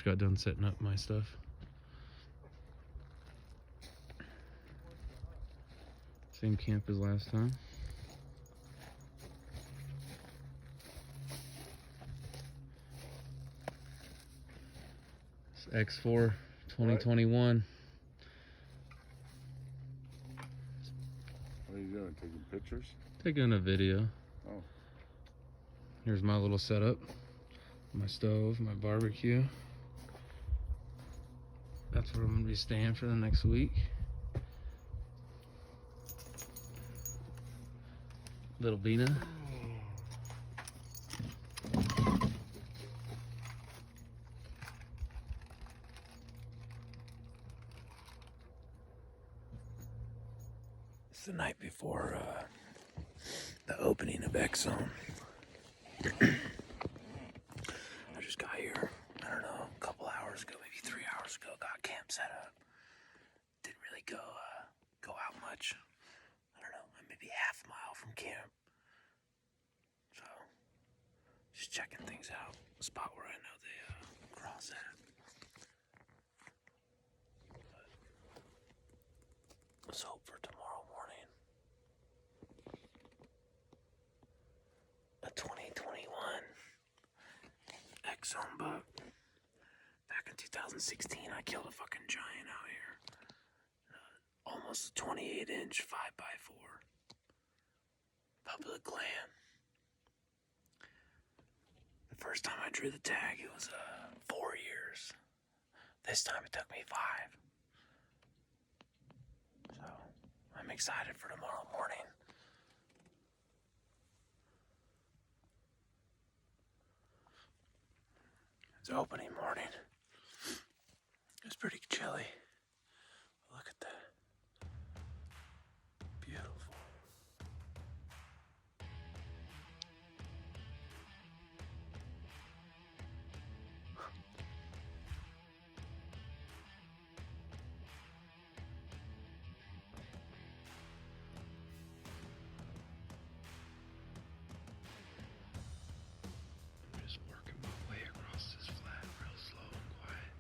got done setting up my stuff. Same camp as last time. It's X4 2021. What are you doing? Taking pictures? Taking a video. Oh. Here's my little setup. My stove, my barbecue. That's where I'm gonna be staying for the next week. Little Bina. It's the night before the opening of Xzone. I just got here, I don't know, a couple hours ago, maybe 3 hours ago, got camp set up. Didn't really go out much. I don't know, maybe half a mile from camp. So, just checking things out. A spot where I know they cross at. But let's hope for tomorrow morning. A 2021 Xzone buck. Back in 2016, I killed a fucking giant out here. Almost a 28-inch 5x4. Public land. The first time I drew the tag, it was 4 years. This time it took me 5. So, I'm excited for tomorrow morning. It's opening morning. It's pretty chilly. Look at that. Beautiful. I'm just working my way across this flat real slow and quiet.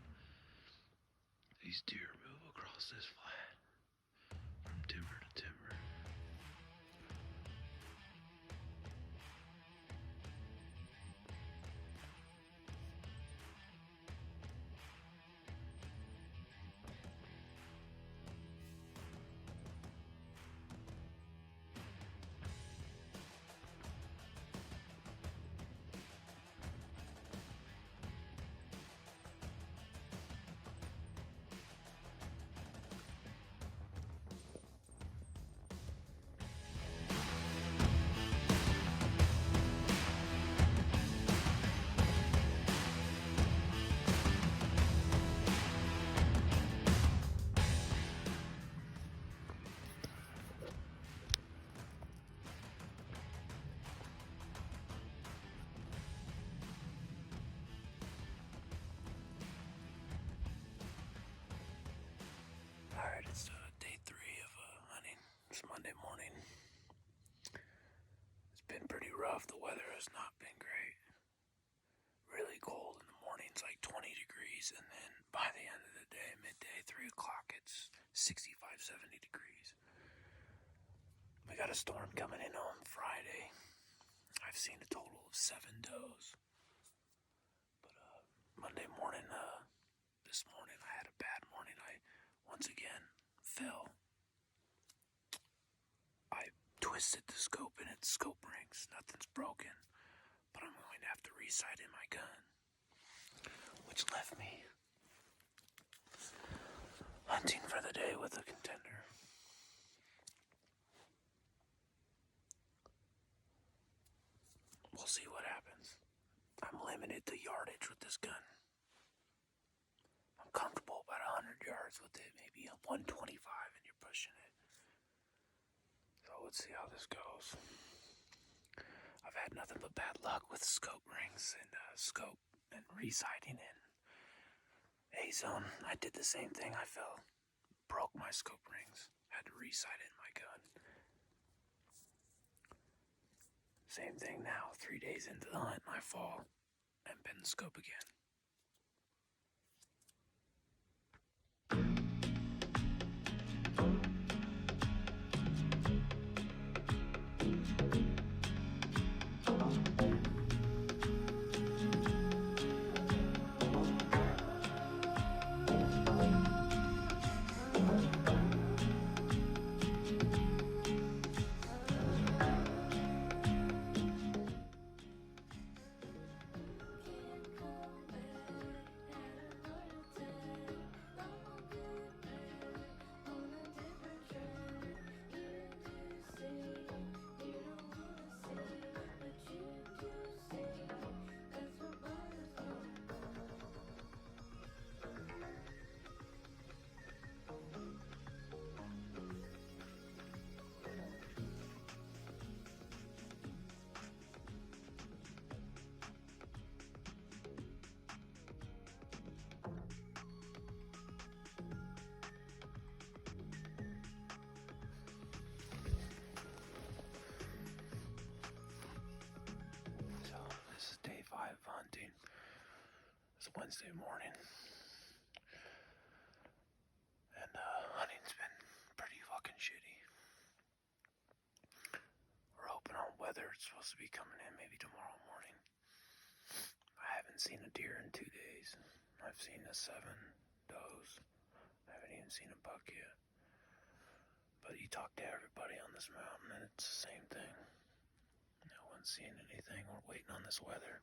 These deer move across this flat from timber to timber. Alright, it's day 3 of hunting. It's Monday morning. It's been pretty rough. The weather has not been great. Really cold in the mornings, like 20 degrees, and then by the end of the day, midday, 3 o'clock, it's 65, 70 degrees. We got a storm coming in on Friday. I've seen a total of 7 does. But Monday morning, this morning, I had a bad morning. I once again fell. I twisted the scope in its scope rings. Nothing's broken, but I'm going to have to re-sight in my gun, which left me hunting for the day with a contender. We'll see what happens. I'm limited to yardage with this gun. I'm comfortable about 100 yards with it, maybe a 125 and you're pushing it. So let's see how this goes. I've had nothing but bad luck with scope rings and scope and re-sighting in Xzone. I did the same thing. I fell, broke my scope rings, had to re-sight in my gun. Same thing now, 3 days into the hunt, I fall and bend the scope again. Wednesday morning. And hunting's been pretty fucking shitty. We're hoping on weather. It's supposed to be coming in maybe tomorrow morning. I haven't seen a deer in 2 days. I've seen a 7 does. I haven't even seen a buck yet. But you talk to everybody on this mountain and it's the same thing. No one's seeing anything. We're waiting on this weather.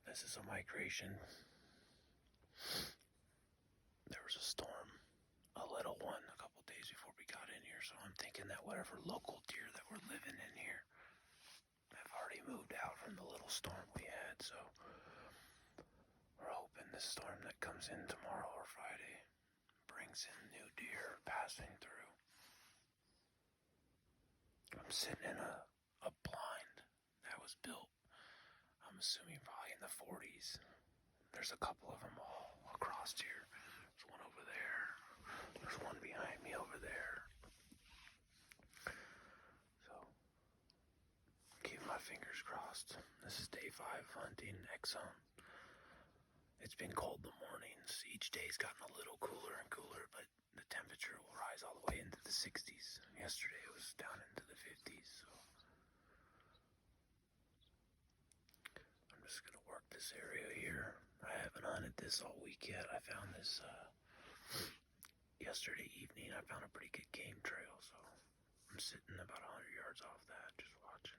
This is a migration. There was a storm, a little one, a couple days before we got in here. So I'm thinking that whatever local deer that were living in here have already moved out from the little storm we had. So we're hoping this storm that comes in tomorrow or Friday brings in new deer passing through. I'm sitting in a blind that was built, I'm assuming probably in the 40s. There's a couple of them all across here. There's one over there. There's one behind me over there. So, keep my fingers crossed. This is day 5 hunting Xzone. It's been cold in the mornings. Each day's gotten a little cooler and cooler, but the temperature will rise all the way into the 60s. Yesterday it was down into the 50s. So I'm just gonna work this area here. I haven't hunted this all week yet. I found this yesterday evening. I found a pretty good game trail, so I'm sitting about 100 yards off that, just watching.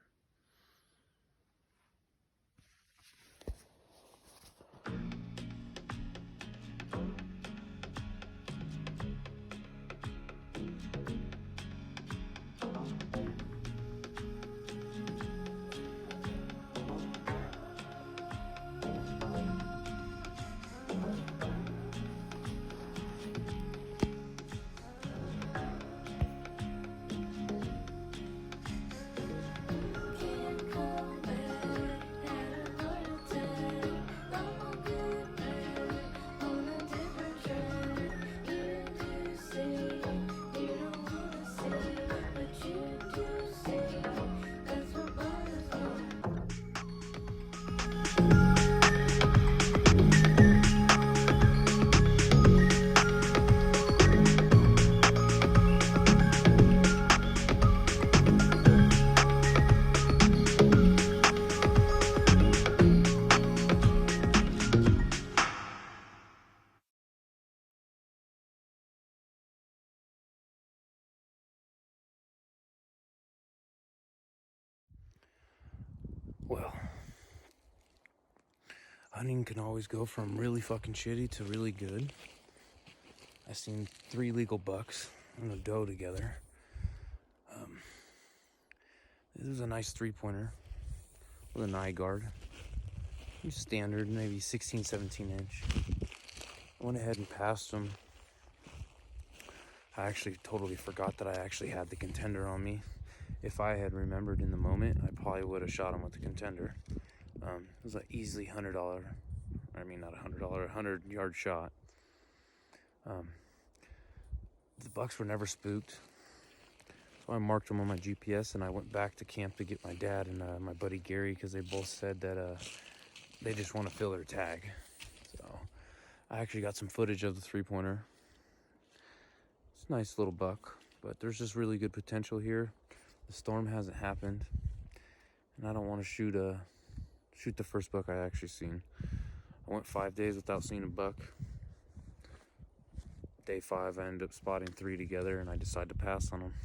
Well, hunting can always go from really fucking shitty to really good. I seen 3 legal bucks and a doe together. This was a nice 3-pointer with an eye guard. Standard, maybe 16, 17 inch. I went ahead and passed him. I actually totally forgot that I actually had the contender on me. If I had remembered in the moment, I probably would have shot him with the contender. It was an easily $100, I mean not $100, 100-yard shot. The bucks were never spooked. So I marked them on my GPS and I went back to camp to get my dad and my buddy Gary, because they both said that they just want to fill their tag. So I actually got some footage of the 3-pointer. It's a nice little buck, but there's just really good potential here. The storm hasn't happened, and I don't want to shoot the first buck I actually seen. I went 5 days without seeing a buck. Day 5, I ended up spotting 3 together, and I decided to pass on them.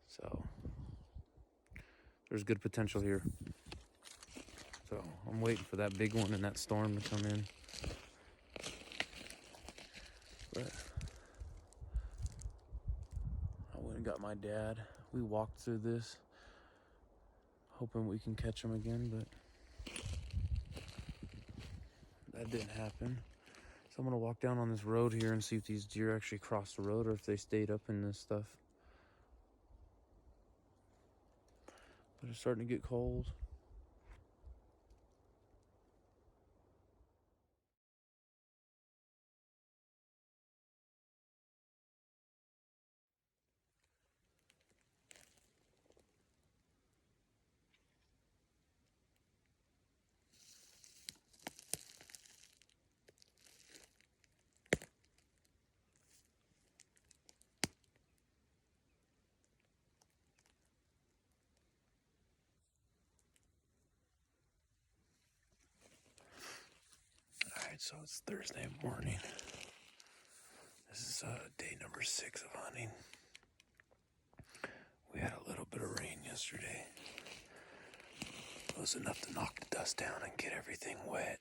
So there's good potential here. So I'm waiting for that big one and that storm to come in. But I went and got my dad. We walked through this, hoping we can catch him again, but that didn't happen. So I'm gonna walk down on this road here and see if these deer actually crossed the road or if they stayed up in this stuff. But it's starting to get cold. Alright, so it's Thursday morning. This is day number 6 of hunting. We had a little bit of rain yesterday. It was enough to knock the dust down and get everything wet.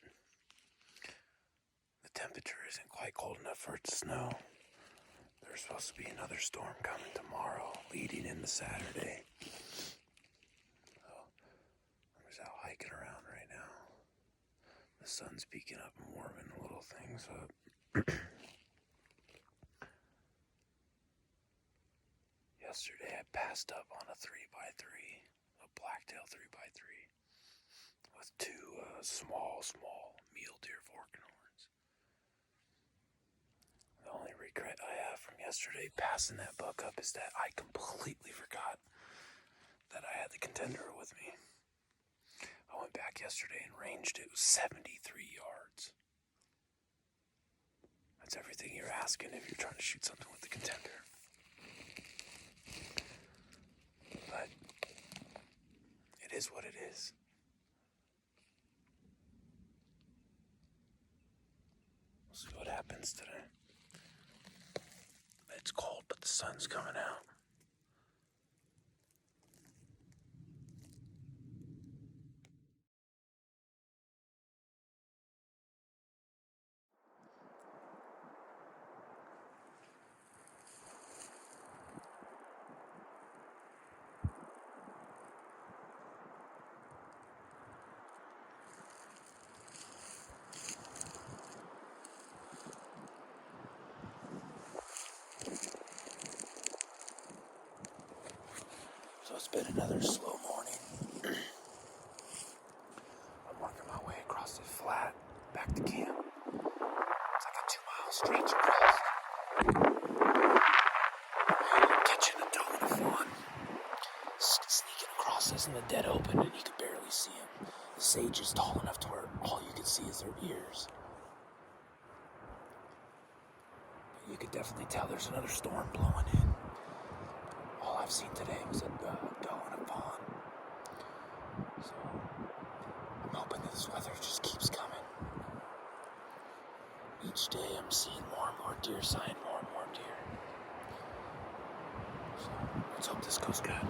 The temperature isn't quite cold enough for it to snow. There's supposed to be another storm coming tomorrow, leading into Saturday. So, I'm just out hiking around right now. The sun's peeking up and warming the little things up. Yesterday I passed up on a 3x3, a blacktail 3x3, with two small mule deer forking horns. The only regret I have from yesterday passing that buck up is that I completely forgot that I had the contender with me. I went back yesterday and ranged it. It was 73 yards. That's everything you're asking if you're trying to shoot something with the contender. But it is what it is. We'll see what happens today. It's cold, but the sun's coming out. So it's been another slow morning. I'm working my way across the flat, back to camp. It's like a 2-mile stretch across. Catching a doe and a fawn. Sneaking across this in the dead open, and you could barely see him. The sage is tall enough to where all you can see is their ears. But you could definitely tell there's another storm blowing in. All I've seen today was a doe and a fawn. So I'm hoping that this weather just keeps coming. Each day I'm seeing more and more deer sign, more and more deer. So let's hope this goes good.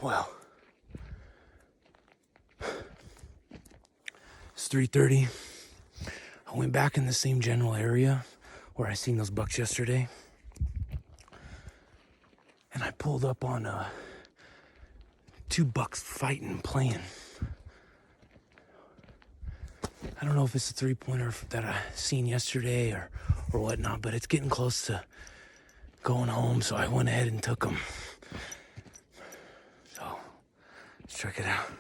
Well, it's 3:30. I went back in the same general area where I seen those bucks yesterday. And I pulled up on 2 bucks fighting, playing. I don't know if it's a 3-pointer that I seen yesterday or whatnot, but it's getting close to going home, so I went ahead and took them. So, let's check it out.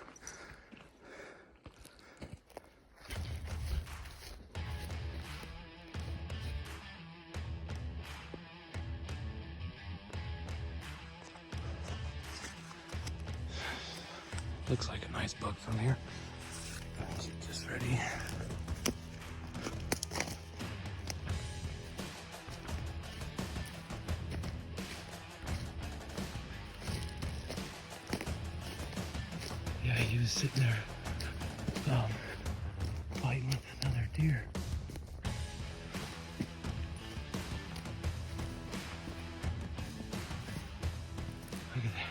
Looks like a nice buck from here. Keep this ready. Yeah, he was sitting there fighting with another deer. Look at that.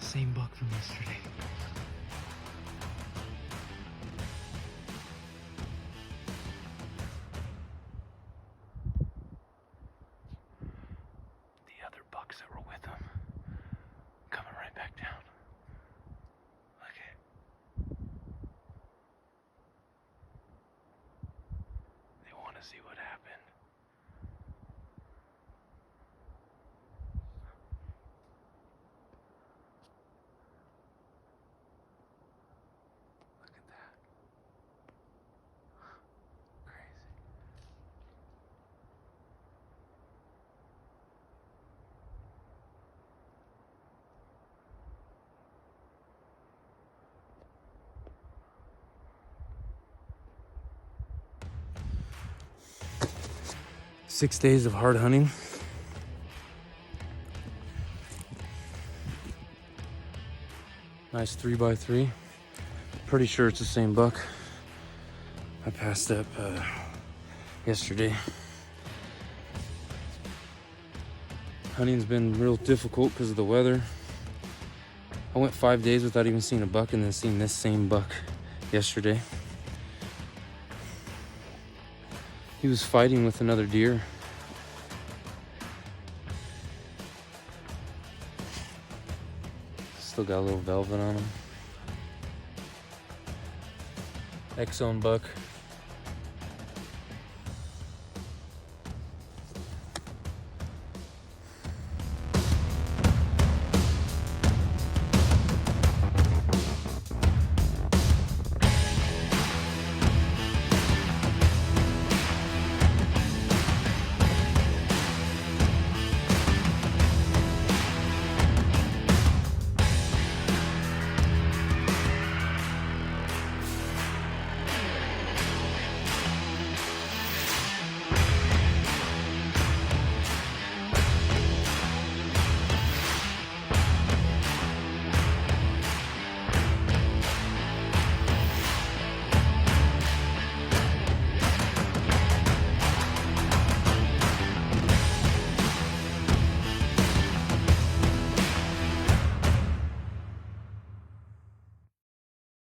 Same buck from yesterday. The other bucks that were with him coming right back down. Look at it. They want to see what happened. Look at that. Crazy. 6 days of hard hunting. Nice 3x3. Pretty sure it's the same buck I passed up yesterday. Hunting's been real difficult because of the weather. I went 5 days without even seeing a buck and then seeing this same buck yesterday. He was fighting with another deer. Still got a little velvet on him. Xzone buck.